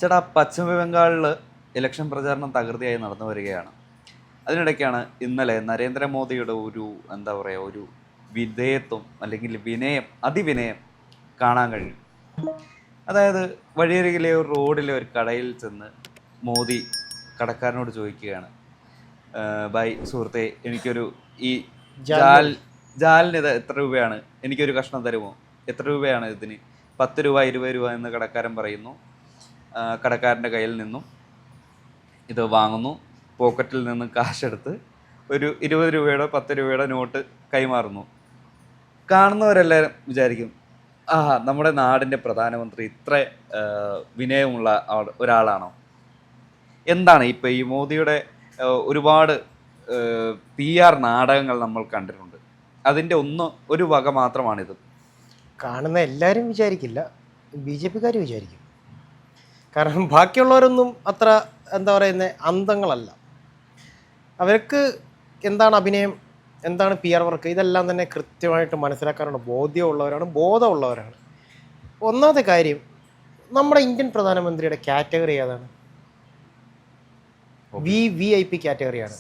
ചേട്ടാ, പശ്ചിമ ബംഗാളിൽ ഇലക്ഷൻ പ്രചാരണം തകൃതിയായി നടന്നു വരികയാണ്. അതിനിടയ്ക്കാണ് ഇന്നലെ നരേന്ദ്രമോദിയുടെ ഒരു എന്താ പറയുക ഒരു വിധേയത്വം അല്ലെങ്കിൽ അതിവിനയം കാണാൻ കഴിയും. അതായത് വഴിയരികിലെ ഒരു റോഡിലെ ഒരു കടയിൽ ചെന്ന് മോദി കടക്കാരനോട് ചോദിക്കുകയാണ്, ബൈ സുഹൃത്തെ, എനിക്കൊരു ഈ ജാലിന് ഇത് എത്ര രൂപയാണ്, എനിക്കൊരു കഷ്ണം തരുമോ, എത്ര രൂപയാണ് ഇതിന്? 10 രൂപ 20 രൂപ എന്ന് കടക്കാരൻ പറയുന്നു. കടക്കാരൻ്റെ കയ്യിൽ നിന്നും ഇത് വാങ്ങുന്നു. പോക്കറ്റിൽ നിന്ന് കാശെടുത്ത് ഒരു 20 രൂപയുടെ 10 രൂപയുടെ നോട്ട് കൈമാറുന്നു. കാണുന്നവരെല്ലാവരും വിചാരിക്കും, നമ്മുടെ നാടിൻ്റെ പ്രധാനമന്ത്രി ഇത്ര വിനയമുള്ള ഒരാളാണോ? എന്താണ് ഇപ്പം ഈ മോദിയുടെ ഒരുപാട് PR നാടകങ്ങൾ നമ്മൾ കണ്ടിട്ടുണ്ട്. അതിൻ്റെ ഒരു വക മാത്രമാണിത്. കാണുന്ന എല്ലാവരും വിചാരിക്കില്ല, BJP-കാർ വിചാരിക്കും. കാരണം ബാക്കിയുള്ളവരൊന്നും അത്ര എന്താ പറയുന്നത് അന്തങ്ങളല്ല. അവർക്ക് എന്താണ് അഭിനയം, എന്താണ് PR വർക്ക്, ഇതെല്ലാം തന്നെ കൃത്യമായിട്ട് മനസ്സിലാക്കാനുള്ള ബോധമുള്ളവരാണ്. ഒന്നാമത്തെ കാര്യം, നമ്മുടെ ഇന്ത്യൻ പ്രധാനമന്ത്രിയുടെ കാറ്റഗറി ഏതാണ്? VIP കാറ്റഗറിയാണ്.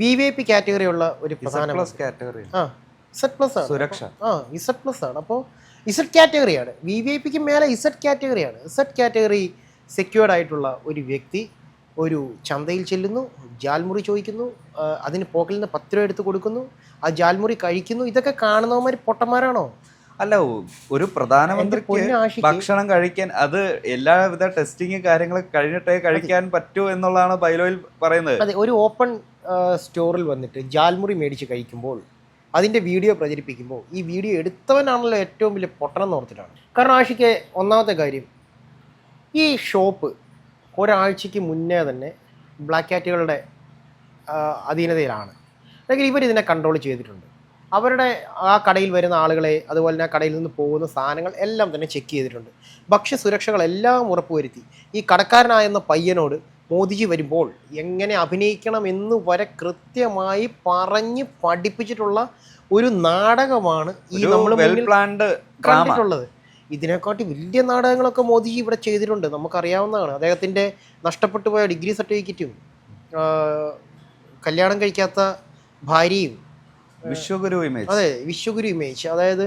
VIP കാറ്റഗറിയുള്ള ഒരു പ്രധാനമന്ത്രി Z+ ആണ്. അപ്പോൾ Z കാറ്റഗറിയാണ്. VVIPക്ക് മേലെ Z കാറ്റഗറിയാണ്. Z കാറ്റഗറി സെക്യൂർഡ് ആയിട്ടുള്ള ഒരു വ്യക്തി ഒരു ചന്തയിൽ ചെല്ലുന്നു, ജാൽമുറി ചോദിക്കുന്നു, അതിന് പോക്കലിൽ നിന്ന് 10 രൂപ എടുത്ത് കൊടുക്കുന്നു, ആ ജാൽമുറി കഴിക്കുന്നു. ഇതൊക്കെ കാണുന്നവന്മാർ പൊട്ടന്മാരാണോ? അല്ല, ഒരു പ്രധാനമന്ത്രിക്ക് ഭക്ഷണം കഴിക്കാൻ അത് എല്ലാവിധ ടെസ്റ്റിങ് കാര്യങ്ങളൊക്കെ കഴിഞ്ഞിട്ടേ കഴിക്കാൻ പറ്റൂ എന്നുള്ളതാണ് ബൈലോയിൽ പറയുന്നത്. അതെ, ഒരു ഓപ്പൺ സ്റ്റോറിൽ വന്നിട്ട് ജാൽമുറി മേടിച്ച് കഴിക്കുമ്പോൾ അതിൻ്റെ വീഡിയോ പ്രചരിപ്പിക്കുമ്പോൾ ഈ വീഡിയോ എടുത്തവനാണല്ലോ ഏറ്റവും വലിയ പൊട്ടണം ഓർത്തിട്ടാണ്. കാരണം ആഷിക്ക് ഒന്നാമത്തെ കാര്യം, ഈ ഷോപ്പ് ഒരാഴ്ചയ്ക്ക് മുന്നേ തന്നെ ബ്ലാക്ക് ക്യാറ്റുകളുടെ അധീനതയിലാണ്. അല്ലെങ്കിൽ ഇവരിതിനെ കൺട്രോൾ ചെയ്തിട്ടുണ്ട്. അവരുടെ ആ കടയിൽ വരുന്ന ആളുകളെ, അതുപോലെ തന്നെ ആ കടയിൽ നിന്ന് പോകുന്ന സാധനങ്ങൾ എല്ലാം തന്നെ ചെക്ക് ചെയ്തിട്ടുണ്ട്. ഭക്ഷ്യസുരക്ഷകളെല്ലാം ഉറപ്പുവരുത്തി. ഈ കടക്കാരനായെന്ന പയ്യനോട് മോദിജി വരുമ്പോൾ എങ്ങനെ അഭിനയിക്കണം എന്ന് വരെ കൃത്യമായി പറഞ്ഞ് പഠിപ്പിച്ചിട്ടുള്ള ഒരു നാടകമാണ് ഈ നമ്മൾ കണ്ടിട്ടുള്ളത്. ഇതിനെക്കാട്ടി വലിയ നാടകങ്ങളൊക്കെ മോദിജി ഇവിടെ ചെയ്തിട്ടുണ്ട്, നമുക്കറിയാവുന്നതാണ്. അദ്ദേഹത്തിൻ്റെ നഷ്ടപ്പെട്ടു പോയ ഡിഗ്രി സർട്ടിഫിക്കറ്റും കല്യാണം കഴിക്കാത്ത ഭാര്യയും വിശ്വഗുരു ഇമേജ്. അതായത്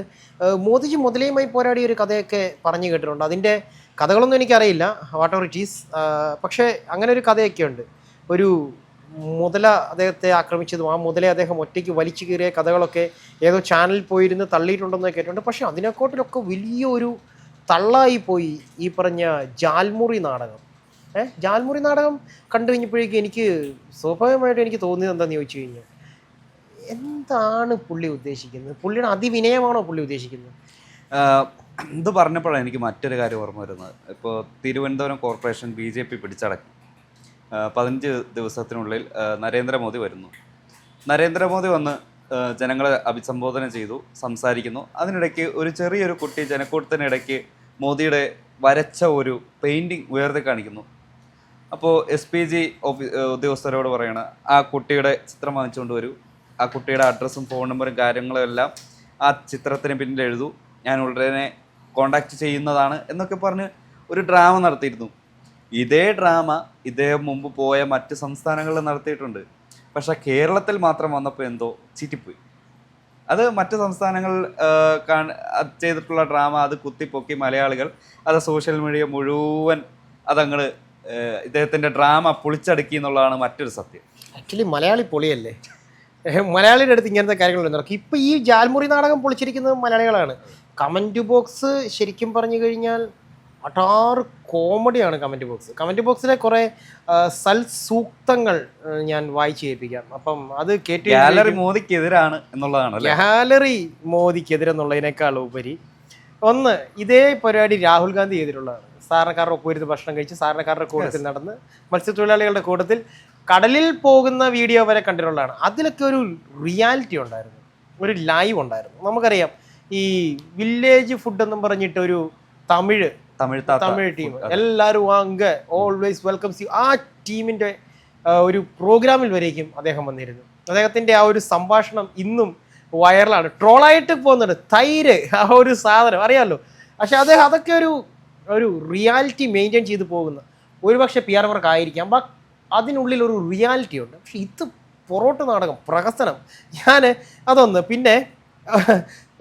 മോദിജി മുതലയുമായി പോരാടിയ ഒരു കഥയൊക്കെ പറഞ്ഞു കേട്ടിട്ടുണ്ട്. അതിൻ്റെ കഥകളൊന്നും എനിക്കറിയില്ല, വാട്ട് എവർ ഇറ്റ് ഈസ്. പക്ഷേ അങ്ങനെ ഒരു കഥയൊക്കെ ഉണ്ട്. ഒരു മുതല അദ്ദേഹത്തെ ആക്രമിച്ചതും ആ മുതലെ അദ്ദേഹം ഒറ്റയ്ക്ക് വലിച്ചു കീറിയ കഥകളൊക്കെ ഏതോ ചാനലിൽ പോയിരുന്ന് തള്ളിയിട്ടുണ്ടെന്ന് കേട്ടിട്ടുണ്ട്. പക്ഷേ അതിനെക്കാട്ടിലൊക്കെ വലിയൊരു തള്ളായി പോയി ഈ പറഞ്ഞ ജാൽമുറി നാടകം. ജാൽമുറി നാടകം കണ്ടു കഴിഞ്ഞപ്പോഴേക്കും എനിക്ക് സ്വാഭാവികമായിട്ട് എനിക്ക് തോന്നിയത് എന്താണെന്ന് ചോദിച്ചു കഴിഞ്ഞാൽ, എന്താണ് പുള്ളി ഉദ്ദേശിക്കുന്നത്? പുള്ളിയുടെ അതിവിനയമാണോ പുള്ളി ഉദ്ദേശിക്കുന്നത്? ഇത് പറഞ്ഞപ്പോഴാണ് എനിക്ക് മറ്റൊരു കാര്യം ഓർമ്മ വരുന്നത്. ഇപ്പോൾ തിരുവനന്തപുരം കോർപ്പറേഷൻ BJP പിടിച്ചടക്കി. 15 ദിവസത്തിനുള്ളിൽ നരേന്ദ്രമോദി വരുന്നു. നരേന്ദ്രമോദി വന്ന് ജനങ്ങളെ അഭിസംബോധന ചെയ്തു, സംസാരിക്കുന്നു. അതിനിടയ്ക്ക് ഒരു ചെറിയൊരു കുട്ടി ജനക്കൂട്ടത്തിനിടയ്ക്ക് മോദിയുടെ വരച്ച ഒരു പെയിൻറ്റിങ് ഉയർത്തി കാണിക്കുന്നു. അപ്പോൾ SPG ഉദ്യോഗസ്ഥരോട് പറയണം, ആ കുട്ടിയുടെ ചിത്രം വാങ്ങിച്ചുകൊണ്ട് വരൂ, ആ കുട്ടിയുടെ അഡ്രസ്സും ഫോൺ നമ്പറും കാര്യങ്ങളും എല്ലാം ആ ചിത്രത്തിന് പിന്നിൽ എഴുതൂ, ഞാൻ ഉടനെ കോണ്ടാക്ട് ചെയ്യുന്നതാണ് എന്നൊക്കെ പറഞ്ഞ് ഒരു ഡ്രാമ നടത്തിയിരുന്നു. ഇതേ ഡ്രാമ ഇദ്ദേഹം മുമ്പ് പോയ മറ്റ് സംസ്ഥാനങ്ങളിൽ നടത്തിയിട്ടുണ്ട്. പക്ഷേ കേരളത്തിൽ മാത്രം വന്നപ്പോൾ എന്തോ ചീറ്റിപ്പോയി. അത് മറ്റ് സംസ്ഥാനങ്ങളിൽ ചെയ്തിട്ടുള്ള ഡ്രാമ അത് കുത്തിപ്പൊക്കി മലയാളികൾ അത് സോഷ്യൽ മീഡിയ മുഴുവൻ അതങ്ങ് ഇദ്ദേഹത്തിൻ്റെ ഡ്രാമ പൊളിച്ചടുക്കി എന്നുള്ളതാണ് മറ്റൊരു സത്യം. ആക്ച്വലി മലയാളി പൊളിയല്ലേ, മലയാളിയുടെ അടുത്ത് ഇങ്ങനത്തെ കാര്യങ്ങളുണ്ട്. ഇപ്പം ഈ ജാൽമുറി നാടകം പൊളിച്ചിരിക്കുന്നത് മലയാളികളാണ്. കമൻറ്റ് ബോക്സ് ശരിക്കും പറഞ്ഞു കഴിഞ്ഞാൽ അടാറ് കോമഡിയാണ്. കമൻറ്റ് ബോക്സിലെ കുറേ സൽസൂക്തങ്ങൾ ഞാൻ വായിച്ചു കേൾപ്പിക്കാം. അപ്പം അത് കേട്ട് ഗാലറി മോദിക്കെതിരാണ് എന്നുള്ളതാണ്. ഗാലറി മോദിക്കെതിരെന്നുള്ളതിനേക്കാൾ ഉപരി ഒന്ന് ഇതേ പരിപാടി രാഹുൽ ഗാന്ധി ചെയ്തിട്ടുള്ളതാണ്. സാധാരണക്കാരുടെ ഒപ്പുവരുന്ന് ഭക്ഷണം കഴിച്ച് സാധാരണക്കാരുടെ കൂട്ടത്തിൽ നടന്ന് മത്സ്യത്തൊഴിലാളികളുടെ കൂട്ടത്തിൽ കടലിൽ പോകുന്ന വീഡിയോ വരെ കണ്ടിട്ടുള്ളതാണ്. അതിലൊക്കെ ഒരു റിയാലിറ്റി ഉണ്ടായിരുന്നു, ഒരു ലൈവ് ഉണ്ടായിരുന്നു. നമുക്കറിയാം ഈ വില്ലേജ് ഫുഡ് എന്നും പറഞ്ഞിട്ട് ഒരു തമിഴ് ടീം, എല്ലാവരും ഓൾവേസ് വെൽക്കംസ് യു, ആ ടീമിൻ്റെ ഒരു പ്രോഗ്രാമിൽ വരേക്കും അദ്ദേഹം വന്നിരുന്നു. അദ്ദേഹത്തിൻ്റെ ആ ഒരു സംഭാഷണം ഇന്നും വൈറലാണ്, ട്രോളായിട്ട് പോകുന്നുണ്ട്. തൈര്, ആ ഒരു സാധനം അറിയാമല്ലോ. പക്ഷെ അദ്ദേഹം അതൊക്കെ ഒരു ഒരു റിയാലിറ്റി മെയിൻറ്റെയിൻ ചെയ്ത് പോകുന്ന ഒരുപക്ഷെ പി ആർ വർക്ക് ആയിരിക്കാം, അതിനുള്ളിൽ ഒരു റിയാലിറ്റി ഉണ്ട്. പക്ഷെ ഇത് പൊറോട്ട് നാടകം, പ്രഹസനം. ഞാൻ അതൊന്ന് പിന്നെ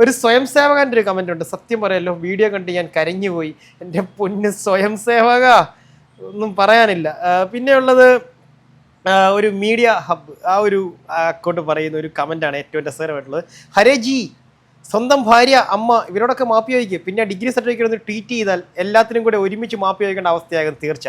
ഒരു സ്വയം സേവകൻ്റെ ഒരു കമൻ്റ് ഉണ്ട്. സത്യം പറയല്ലോ, വീഡിയോ കണ്ട് ഞാൻ കരഞ്ഞുപോയി. എൻ്റെ പൊന്ന് സ്വയം സേവക, ഒന്നും പറയാനില്ല. പിന്നെയുള്ളത് ഒരു മീഡിയ ഹബ്ബ്, ആ ഒരു അക്കൗണ്ട് പറയുന്ന ഒരു കമൻ്റാണ് ഏറ്റവും രസകരമായിട്ടുള്ളത്. ഹരേജി സ്വന്തം ഭാര്യ, അമ്മ ഇവരോടൊക്കെ മാപ്പി ചോദിക്കും, പിന്നെ ഡിഗ്രി സർട്ടിഫിക്കറ്റ് ഒന്ന് ട്വീറ്റ് ചെയ്താൽ എല്ലാത്തിനും കൂടെ ഒരുമിച്ച് മാപ്പി ചോദിക്കേണ്ട അവസ്ഥയാകും തീർച്ച.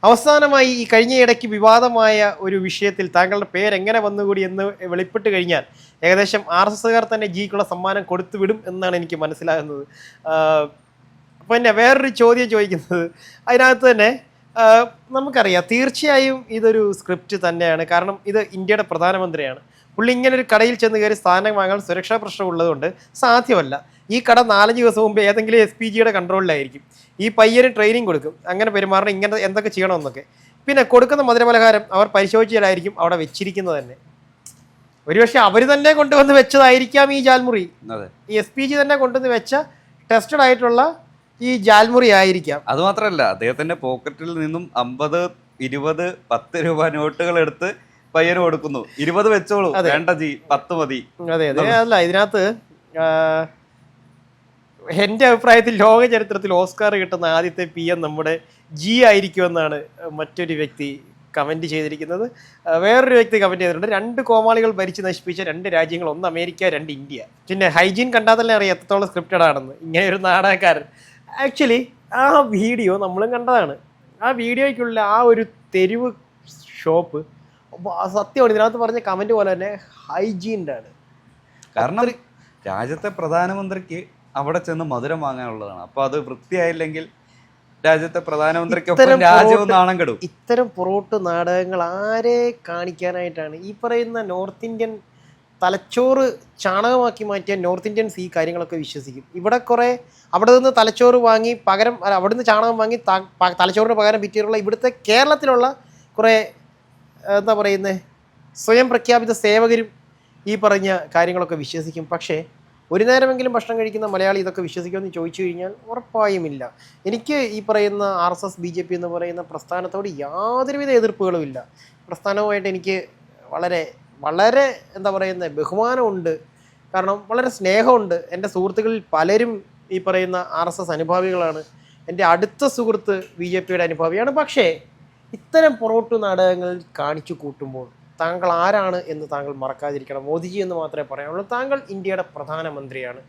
അവസാനമായി ഈ കഴിഞ്ഞ ഇടയ്ക്ക് വിവാദമായ ഒരു വിഷയത്തിൽ താങ്കളുടെ പേര് എങ്ങനെ വന്നുകൂടി എന്ന് വെളിപ്പെട്ട് കഴിഞ്ഞാൽ ഏകദേശം RSSകാർ തന്നെ ജിക്കുള്ള സമ്മാനം കൊടുത്തു വിടും എന്നാണ് എനിക്ക് മനസ്സിലാകുന്നത്. പിന്നെ വേറൊരു ചോദ്യം ചോദിക്കുന്നത്, അതിനകത്ത് തന്നെ നമുക്കറിയാം തീർച്ചയായും ഇതൊരു സ്ക്രിപ്റ്റ് തന്നെയാണ്. കാരണം ഇത് ഇന്ത്യയുടെ പ്രധാനമന്ത്രിയാണ്. പുള്ളി ഇങ്ങനെ ഒരു കടയിൽ ചെന്ന് കയറി സാധനം വാങ്ങാൻ സുരക്ഷാ പ്രശ്നം ഉള്ളതുകൊണ്ട് സാധ്യമല്ല. ഈ കട 4 ദിവസം മുമ്പ് ഏതെങ്കിലും SPGയുടെ കൺട്രോളിലായിരിക്കും. ഈ പയ്യന് ട്രെയിനിങ് കൊടുക്കും, അങ്ങനെ പെരുമാറണം, ഇങ്ങനെ എന്തൊക്കെ ചെയ്യണമെന്നൊക്കെ. പിന്നെ കൊടുക്കുന്ന മധുരപലഹാരം അവർ പരിശോധിച്ചാലായിരിക്കും അവിടെ വെച്ചിരിക്കുന്നത് തന്നെ. ഒരുപക്ഷെ അവർ തന്നെ കൊണ്ടുവന്ന് വെച്ചതായിരിക്കാം ഈ ജാൽമുറി. ഈ SPG തന്നെ കൊണ്ടുവന്ന് വെച്ച ടെസ്റ്റഡ് ആയിട്ടുള്ള ഈ ജാൽമുറി ആയിരിക്കാം. അതുമാത്രമല്ല, അദ്ദേഹത്തിന്റെ പോക്കറ്റിൽ നിന്നും 50, 20, 10 രൂപ നോട്ടുകൾ എടുത്ത് പയ്യന് കൊടുക്കുന്നു. 20 വെച്ചോളൂ, വേണ്ട ജി 10 മതി. അതെ അതെ. അല്ല, ഇതിനകത്ത് എൻ്റെ അഭിപ്രായത്തിൽ ലോക ചരിത്രത്തിൽ ഓസ്കാർ കിട്ടുന്ന ആദ്യത്തെ PM നമ്മുടെ ജി ആയിരിക്കുമെന്നാണ് മറ്റൊരു വ്യക്തി കമൻറ്റ് ചെയ്തിരിക്കുന്നത്. വേറൊരു വ്യക്തി കമൻറ്റ് ചെയ്തിട്ടുണ്ട്, 2 കോമാളികൾ ഭരിച്ച് നശിപ്പിച്ച 2 രാജ്യങ്ങൾ, 1 അമേരിക്ക, 2 ഇന്ത്യ. പിന്നെ ഹൈജീൻ കണ്ടാൽ തന്നെ അറിയാം എത്രത്തോളം സ്ക്രിപ്റ്റഡ് ആണെന്ന് ഇങ്ങനെ ഒരു നാടകക്കാരൻ. ആക്ച്വലി ആ വീഡിയോ നമ്മളും കണ്ടതാണ്. ആ വീഡിയോയ്ക്കുള്ള ആ ഒരു തെരുവ് ഷോപ്പ് സത്യമാണ് ഇതിനകത്ത് പറഞ്ഞ കമൻറ്റ് പോലെ തന്നെ ഹൈജീൻഡ് ആണ്. കാരണം രാജ്യത്തെ പ്രധാനമന്ത്രിക്ക് അവിടെ ചെന്ന് മധുരം വാങ്ങാനുള്ളതാണ്. അപ്പോൾ അത് വൃത്തിയായില്ലെങ്കിൽ രാജ്യത്തെ പ്രധാനമന്ത്രിക്കൊപ്പം രാജ്യവും നാണം കെടും. ഇത്തരം പൊറോട്ട് നാടകങ്ങൾ ആരെ കാണിക്കാനായിട്ടാണ്? ഈ പറയുന്ന നോർത്ത് ഇന്ത്യൻ തലച്ചോറ് ചാണകമാക്കി മാറ്റിയ നോർത്ത് ഇന്ത്യൻസ് ഈ കാര്യങ്ങളൊക്കെ വിശ്വസിക്കും. ഇവിടെ കുറേ അവിടെ നിന്ന് തലച്ചോറ് വാങ്ങി പകരം, അവിടെ നിന്ന് ചാണകം വാങ്ങി തലച്ചോറിന് പകരം വിറ്റിട്ടുള്ള ഇവിടുത്തെ കേരളത്തിലുള്ള കുറേ എന്താ പറയുന്നത് സ്വയം പ്രഖ്യാപിത സേവകരും ഈ പറഞ്ഞ കാര്യങ്ങളൊക്കെ വിശ്വസിക്കും. പക്ഷേ ഒരു നേരമെങ്കിലും ഭക്ഷണം കഴിക്കുന്ന മലയാളി ഇതൊക്കെ വിശ്വസിക്കുമെന്ന് ചോദിച്ചു കഴിഞ്ഞാൽ ഉറപ്പായുമില്ല. എനിക്ക് ഈ പറയുന്ന RSS BJP എന്ന് പറയുന്ന പ്രസ്ഥാനത്തോട് യാതൊരുവിധ എതിർപ്പുകളും ഇല്ല. പ്രസ്ഥാനവുമായിട്ട് എനിക്ക് വളരെ വളരെ എന്താ പറയുന്നത് ബഹുമാനമുണ്ട്. കാരണം വളരെ സ്നേഹമുണ്ട്. എൻ്റെ സുഹൃത്തുക്കളിൽ പലരും ഈ പറയുന്ന RSS അനുഭാവികളാണ്. എൻ്റെ അടുത്ത സുഹൃത്ത് BJPയുടെ അനുഭാവിയാണ്. പക്ഷേ ഇത്തരം പൊറോട്ട് നാടകങ്ങൾ കാണിച്ചു കൂട്ടുമ്പോൾ താങ്കൾ ആരാണ് എന്ന് താങ്കൾ മറക്കാതിരിക്കണം. മോദിജി എന്ന് മാത്രമേ പറയാനുള്ളൂ. താങ്കൾ ഇന്ത്യയുടെ പ്രധാനമന്ത്രിയാണ്.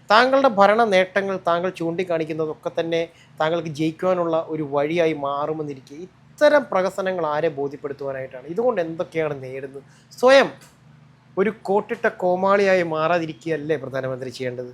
താങ്കളുടെ ഭരണ നേട്ടങ്ങൾ താങ്കൾ ചൂണ്ടിക്കാണിക്കുന്നതൊക്കെ തന്നെ താങ്കൾക്ക് ജയിക്കുവാനുള്ള ഒരു വഴിയായി മാറുമെന്നിരിക്കെ ഇത്തരം പ്രഹസനങ്ങൾ ആരെ ബോധ്യപ്പെടുത്തുവാനായിട്ടാണ്? ഇതുകൊണ്ട് എന്തൊക്കെയാണ് നേടുന്നത്? സ്വയം ഒരു കോട്ടിട്ട കോമാളിയായി മാറാതിരിക്കുകയല്ലേ പ്രധാനമന്ത്രി ചെയ്യേണ്ടത്?